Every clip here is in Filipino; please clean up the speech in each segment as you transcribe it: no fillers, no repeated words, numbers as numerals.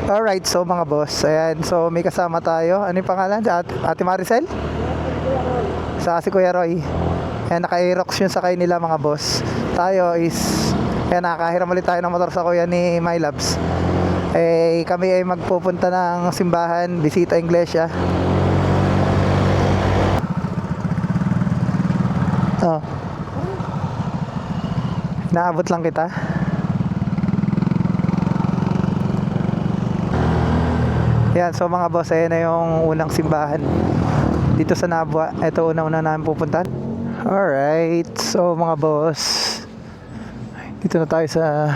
Alright, so mga boss, ayan, so may kasama tayo. Ano yung pangalan? Ate Maricel? Sa si Kuya Roy. Ayan, naka-aerox yung sakay nila mga boss. Tayo is, ayan, nakahiram ulit tayo ng motor sa kuya ni My Loves. Eh, kami ay magpupunta ng simbahan, bisita iglesia. Oh. Naabot lang kita. Yan, so mga boss, ayan na yung unang simbahan dito sa Nabua. Ito una-una namin pupuntahan. Alright, so mga boss, dito na tayo sa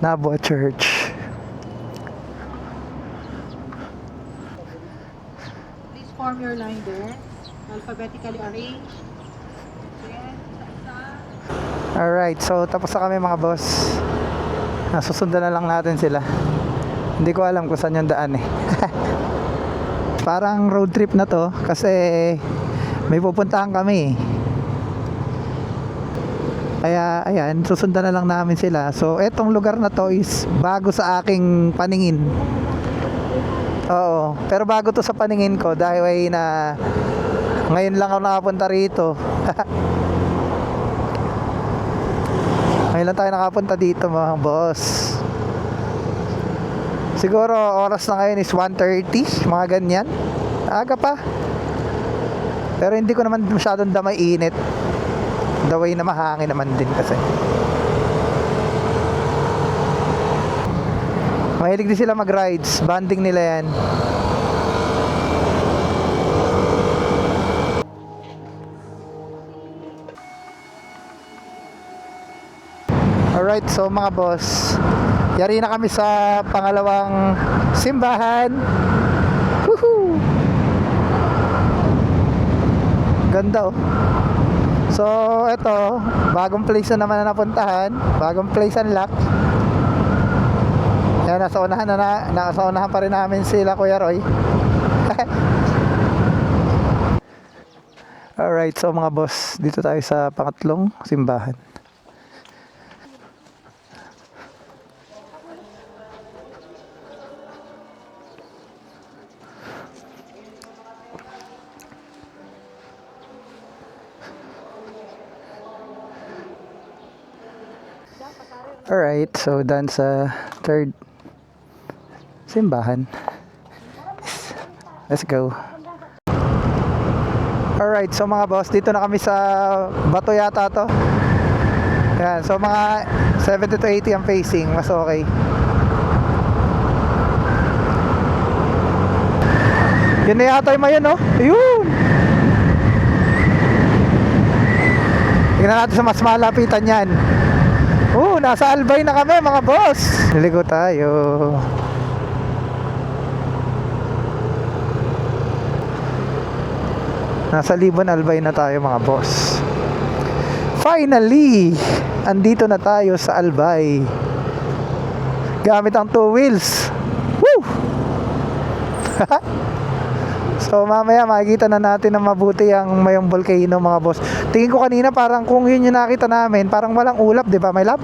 Nabua Church. Please form your line there, alphabetically arranged. Then, isa-isa. Alright, so tapos na kami mga boss. Nasusundan na lang natin sila. Hindi ko alam kung saan yung daan eh. Parang road trip na to kasi may pupuntahan kami. Kaya ayan, susundan na lang namin sila. So etong lugar na to is bago sa aking paningin. Oo, pero bago to sa paningin ko dahil ay na ngayon lang ako nakapunta rito. Ngayon lang tayo nakapunta dito mga boss. Siguro oras na ngayon is 1:30, mga ganyan. Aga pa. Pero hindi ko naman masyadong damay init. The way na mahangin naman din kasi. Mahilig din sila mag-rides. Banding nila yan. Alright, so mga boss, yari na kami sa pangalawang simbahan. Woohoo! Ganda oh. So eto, bagong place na naman na napuntahan. Bagong place unlock. Yan, nasa unahan pa rin namin sila Kuya Roy. Alright, so mga boss, dito tayo sa pangatlong simbahan. Alright, so done sa third simbahan. Let's go. Alright, so mga boss, dito na kami sa bato yata to. Yan, so mga 70 to 80 ang pacing, mas okay. Yun na yata yung mayon, no? Ayun! Tingnan natin sa mas malapitan yan. Nasa Albay na kami mga boss. Naligo tayo. Nasa Libon Albay na tayo mga boss. Finally, andito na tayo sa Albay. Gamit ang 2 wheels. Woo! So mamaya makikita na natin na mabuti ang Mayong Volcano mga boss. Tingin ko kanina parang kung yun yung nakita namin, parang walang ulap, di ba, My Love?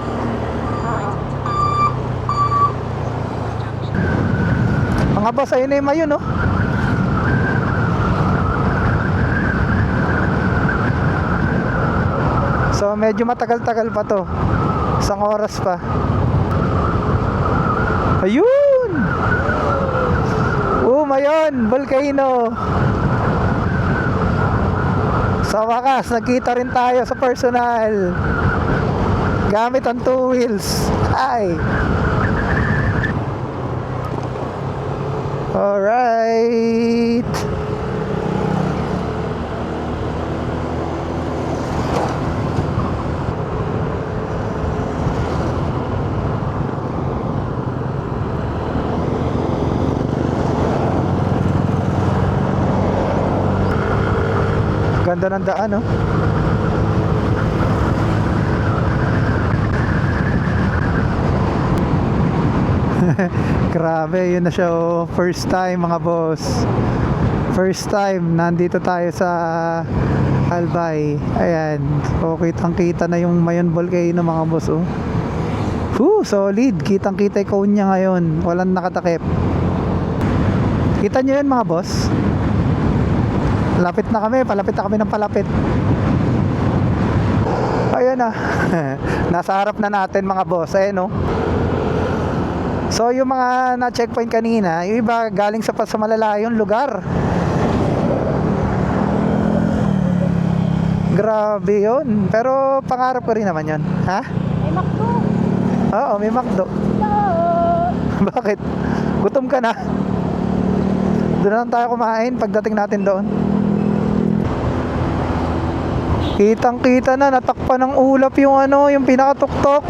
Mga boss, ayun na yung Mayon, no? So medyo matagal-tagal pa to. Isang oras pa. Ayun! Mayon Volcano. Sa wakas, nagkita rin tayo sa personal. Gamit ang 2 wheels. Ay! Alright. Ganda ng daan, no? Grabe, yun na siya oh. First time mga boss. First time nandito tayo sa Albay. Ayan. So kitang kita na yung Mayon Volcano mga boss oh. Solid. Kitang-kita yung cone niya ngayon. Walang nakatakip. Kita nyo yun mga boss? Palapit na kami ng palapit. Ayan na. Nasa harap na natin mga boss. Ayan o. So yung mga na-checkpoint kanina, yung iba galing sa malalayong lugar. Grabe yun. Pero pangarap ko rin naman yun. Ha? May McDo. Oo, may McDo. Bakit? Gutom ka na? Doon na lang tayo kumain pagdating natin doon. Kitang-kita na, natakpan ng ulap yung yung pinakatuktok.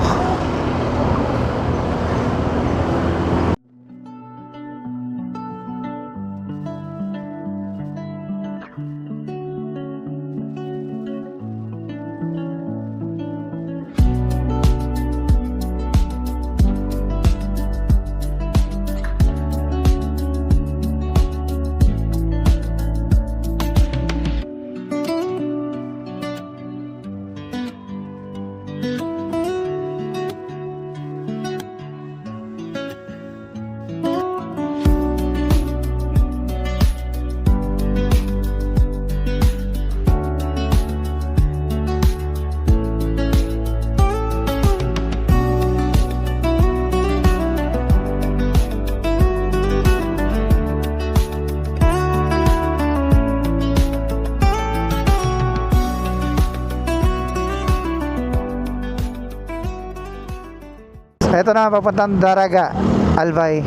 Ito na, papuntang Daraga, Albay.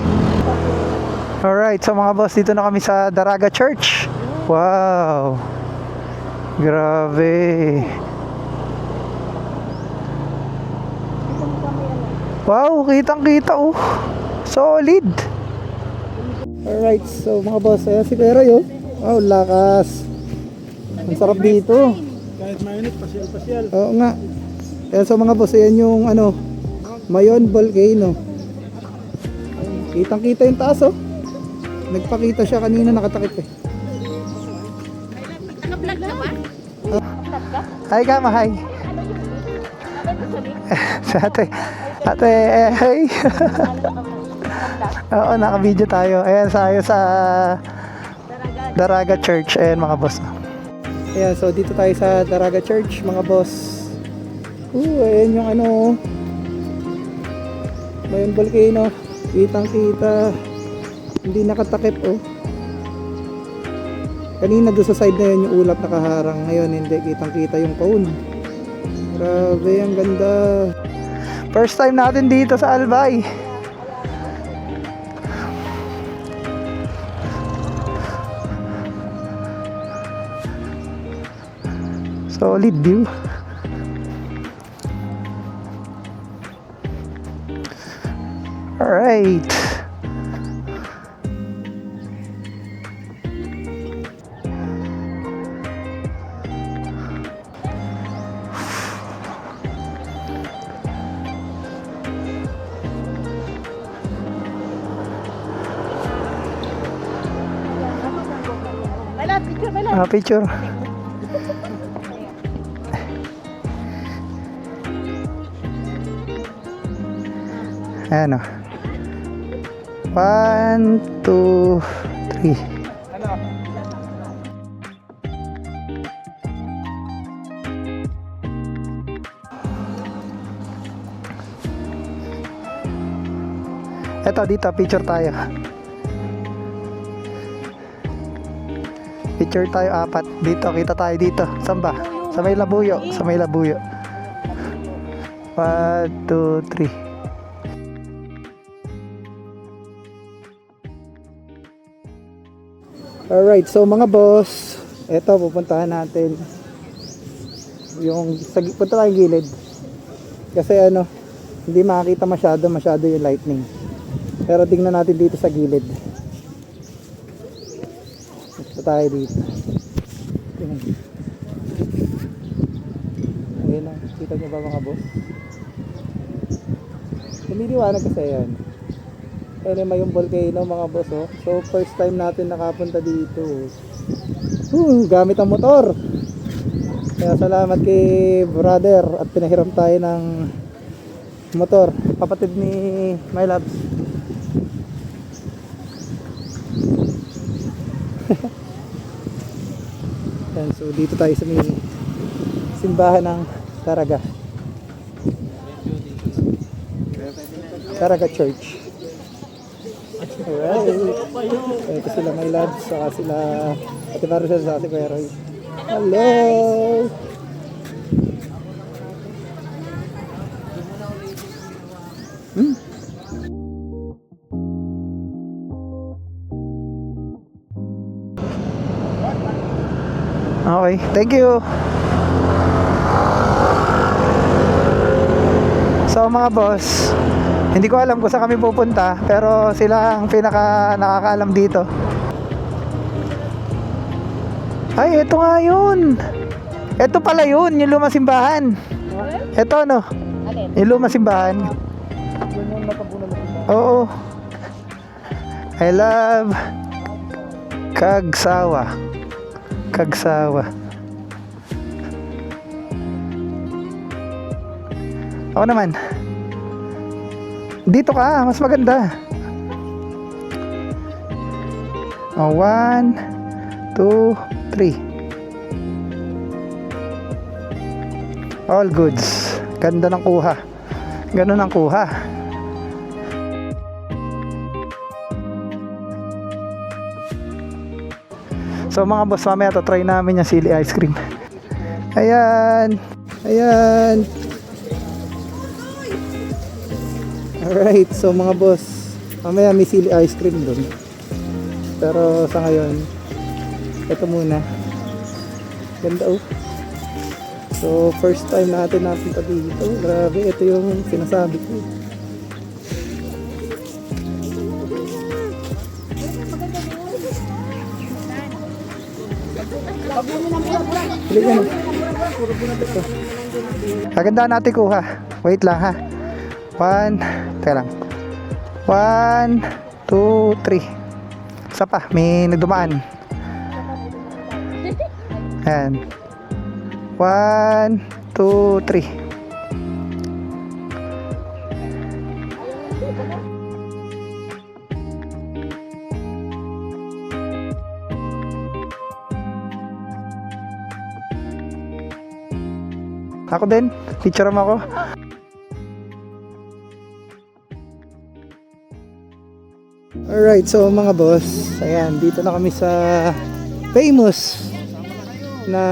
Alright, so mga boss, dito na kami sa Daraga Church. Wow. Grabe. Wow, kitang-kita oh. Solid. Alright, so mga boss, ayan si Kuya Roy oh. Wow, lakas. Ang sarap dito. Kahit mainit, pasyal-pasyal. Oo nga. Ayan, so mga boss, ayan yung Mayon Volcano. Kitang-kita yung taas oh. Nagpakita siya kanina, nakatakip eh. Naka-vlog ka ba? Hi Kama, hi. Sa ate, hi. Oo, naka-video tayo. Ayan, sa Daraga Church. Ayan mga boss. Ayan, so dito tayo sa Daraga Church mga boss. Ayan yung Mayon Volcano. Kitang-kita. Hindi nakatakip oh. Kanina doon sa side na yun yung ulap nakaharang. Ngayon hindi, kitang-kita yung cone. Grabe, ang ganda. First time natin dito sa Albay. Solid view. Alright. Picture. Ayan o. 1, 2, 3. Eto, dito, picture tayo. Picture tayo, 4. Dito, kita tayo dito. Saan ba? Sa may labuyo. Sa may labuyo. 1, 2, 3. Alright, so mga boss, eto pupuntahan natin yung punta tayong gilid kasi hindi makakita masyado yung lightning, pero tingnan natin dito sa gilid. Punta tayo dito. Ayun na, kita nyo ba mga boss? Lumiliwanag kasi yan. May yung volcano mga boss oh. So first time natin nakapunta dito. Gamit ang motor. Kaya salamat kay brother at pinahiram tayo ng motor, kapatid ni My Loves. Yan, so dito tayo sa may simbahan ng Caraga. Caraga Church. Alright. Ito sila My Loves, saka sila Ate Maricel, saka si Kuya Roy. Hello! Okay, thank you. So mga boss, hindi ko alam kung saan kami pupunta, pero sila ang pinaka nakakaalam dito. Ay, ito nga yun. Ito pala yun, yung lumang simbahan. Ito no? Yung lumang simbahan. Oo. I love Kagsawa. Kagsawa. Ako naman. Dito ka, mas maganda. Oh, 1, 2, 3. All goods. Ganda ng kuha. Ganun ang kuha. So mga boss, mamaya try namin yung sili ice cream. Ayan. Ayan. Alright, so mga boss, mamaya may sili ice cream doon. Pero sa ngayon, ito muna. Ganda oh. So first time natin napunta dito. Grabe, ito yung sinasabi ko. Kagandaan natin kuha. Wait lang ha. 1, teka lang. 1, 2, 3. Isa pa, may nagdumaan. Ayan. 1, 2, 3. Ako din, picture mo ako. Alright, so mga boss, ayan, dito na kami sa famous na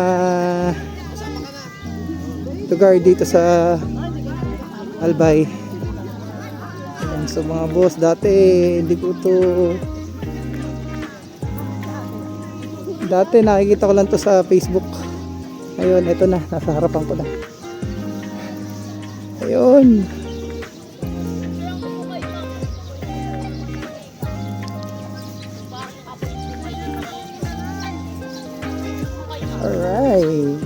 lugar dito sa Albay. Ayan, so mga boss, dati hindi ko to, dati nakikita ko lang to sa Facebook. Ayun, ito na, nasa harapan ko na. Ayun. Alright.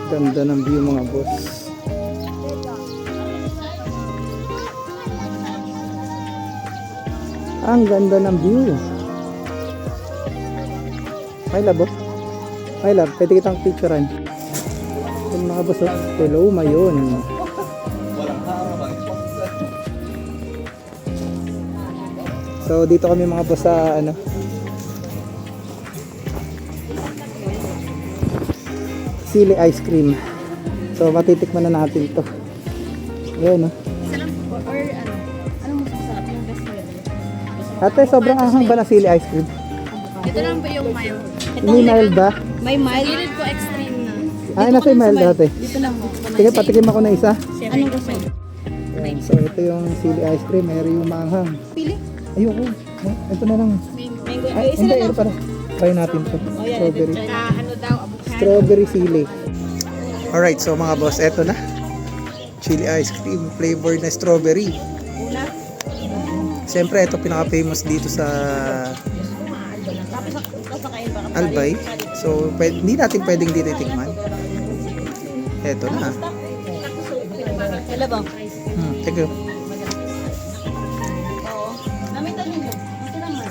Ganda ng view mga boss. Ang ganda ng view. My love, oh. My love, pwede kitang picturean. Yung mga boss, oh. Hello, mayon. So, dito kami mga boss sa, ano, sili ice cream. So, matitikman na natin ito. Ayan, oh. Ate, sobrang anghang ba na sili ice cream? Ito lang ba yung mild? Hindi mild ba? May mild. Unit ko extreme na. Ay, nasa yung mild dati. Dito lang mo. Sige, patikim ako na isa. Anong gusto mo? Ayan, so, ito yung sili ice cream. Meron yung maanghang. Pili? Ayoko. Ito na lang. Mango. Ay, Isa hindi. na Ito lang. pala. Try natin ito. Strawberry. Ano daw? Avocado. Strawberry sili. Alright, so mga boss, eto na. Chili ice cream flavored na strawberry. Una. Siyempre, ito pinaka-famous dito sa Albay. So, hindi natin pwedeng dito itikman. Eto na. Wala ba? Thank you. Oo. Namitan nyo. Ito lang man.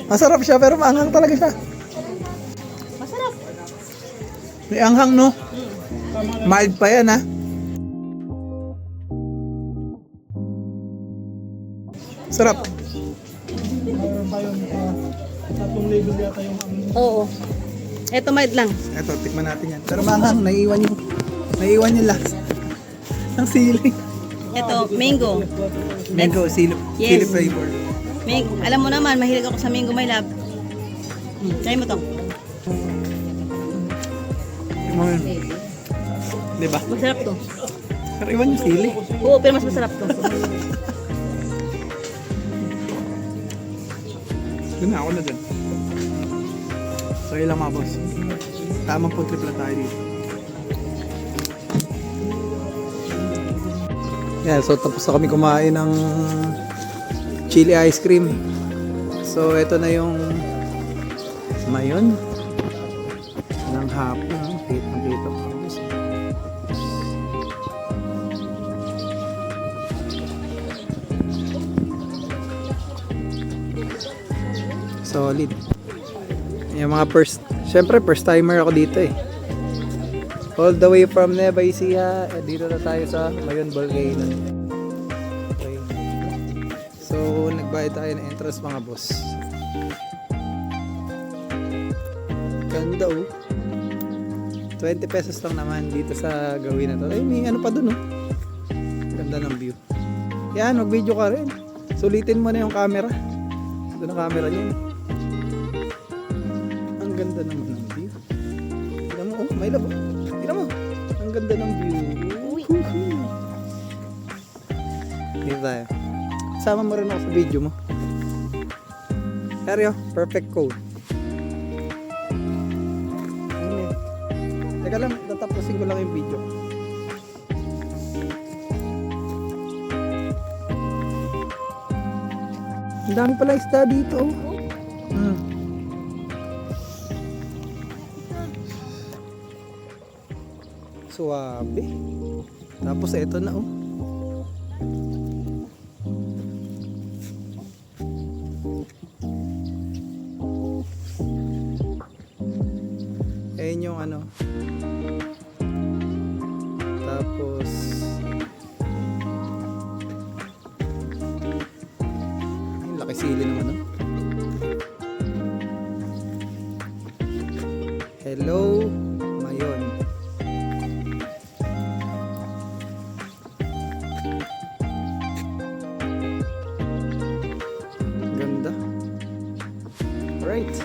Masarap siya pero maanghang talaga siya. Masarap. May anghang, no? Mild pa yan, ha? Sarap. Mayroon tayong 3,000 yata yung Oo. Eto mild lang. Eto, tikman natin yan. Pero maanghang, naiiwan yung last. Ang sili. Eto, mango. Mango, sili Yes. flavor. Alam mo naman, mahilig ako sa mango, my love. Try mo to. Tikman mo yun. Diba? Masarap to. Pero iwan yung sili. Oo, pero mas masarap to. Doon na, ako na dun. So yun lang mga boss. Tamang food trip lang tayo dito. Yeah, so tapos na kami kumain ng chili ice cream. So ito na yung mayon ng hapon. Kita mga boss. Solid. Yung mga syempre first timer ako dito eh. All the way from Nueva Ecija, dito na tayo sa Mayon Volcano. Okay. So, nagbayad tayo ng entrance mga boss. Ganda oh. 20 pesos lang naman dito sa gawin na to. Ay, may ano pa dun oh. Ganda ng view. Yan, mag-video ka rin. Sulitin mo na yung camera. Ito na camera niya. Ang ganda naman ng view. Tignan mo, oh, may labo. Tignan mo. Ang ganda ng view. Dito tayo. Sama mo rin ako sa video mo. Seryo, perfect code. Ayun eh. Teka lang, tatapusin ko lang yung video. Ang dami pala isda dito. Hmm. Suwabe. Tapos ito na oh. Ayun yung ano. Tapos ayun, laki sili naman oh. Hello, Mayon. Ganda. Alright.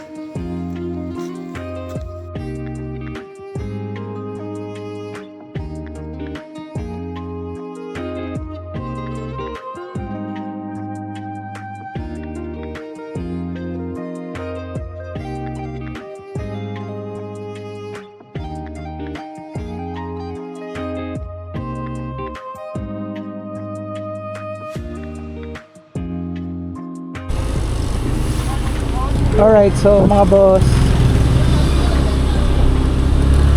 Alright, so mga boss,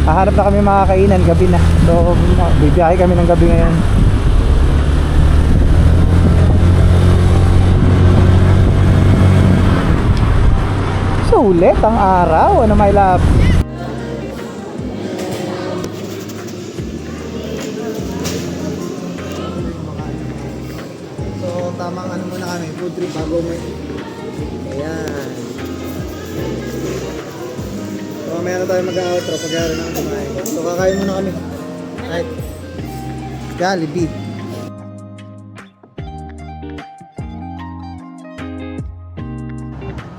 hahanap na kami mga kainan, gabi na. So bibiyahe kami ng gabi ngayon. Sulit ang araw, ano my love? So tamang ano muna kami, food trip bago may. Ayan. So mamaya na tayo mag-outro pag gano'n na kumain. So kakain muna kami. Right. Jollibee.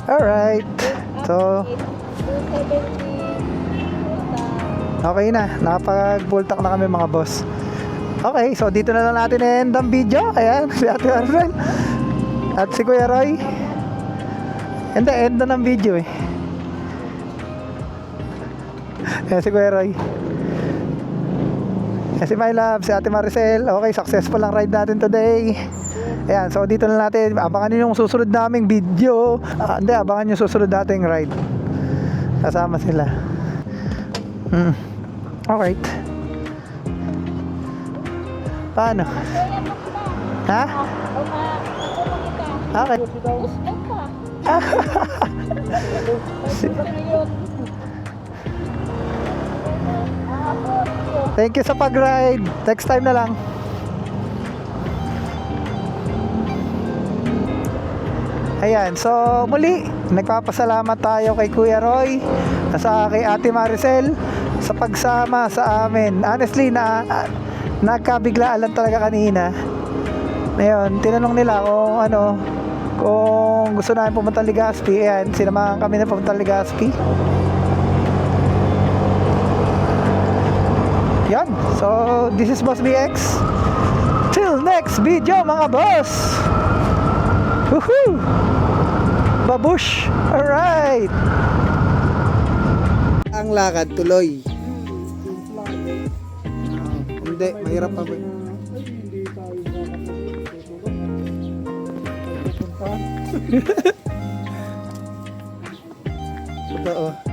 Alright. So okay na. Nakapag-full-tank na kami mga boss. Okay, so dito na lang natin end ang video. Ayan, si Ate Arlen at si Kuya Roy. Hindi, end na ng video eh. Ayan si Kuya Roy. Ayan si My Love, si Ate Maricel. Okay, successful ang ride natin today. Ayan, so dito na natin. Abangan nyo yung susunod naming video. Hindi, abangan yung susunod nating ride. Kasama sila. Alright. Paano? Ha? Okay. Thank you sa pag-ride. Next time na lang. Ayan, so muli, nagpapasalamat tayo kay Kuya Roy at kay Ate Maricel sa pagsama sa amin. Honestly, nagkabiglaan lang talaga kanina. Ngayon, tinanong nila kung gusto namin pumunta Legazpi. Ayan, sinamahan kami na pumunta Legazpi. Yan, so this is Boss BX. Till next video mga boss. Woohoo! Babush! Alright! Ang lakad tuloy. Hindi, mahirap pa ba? Hindi tayo Totoo.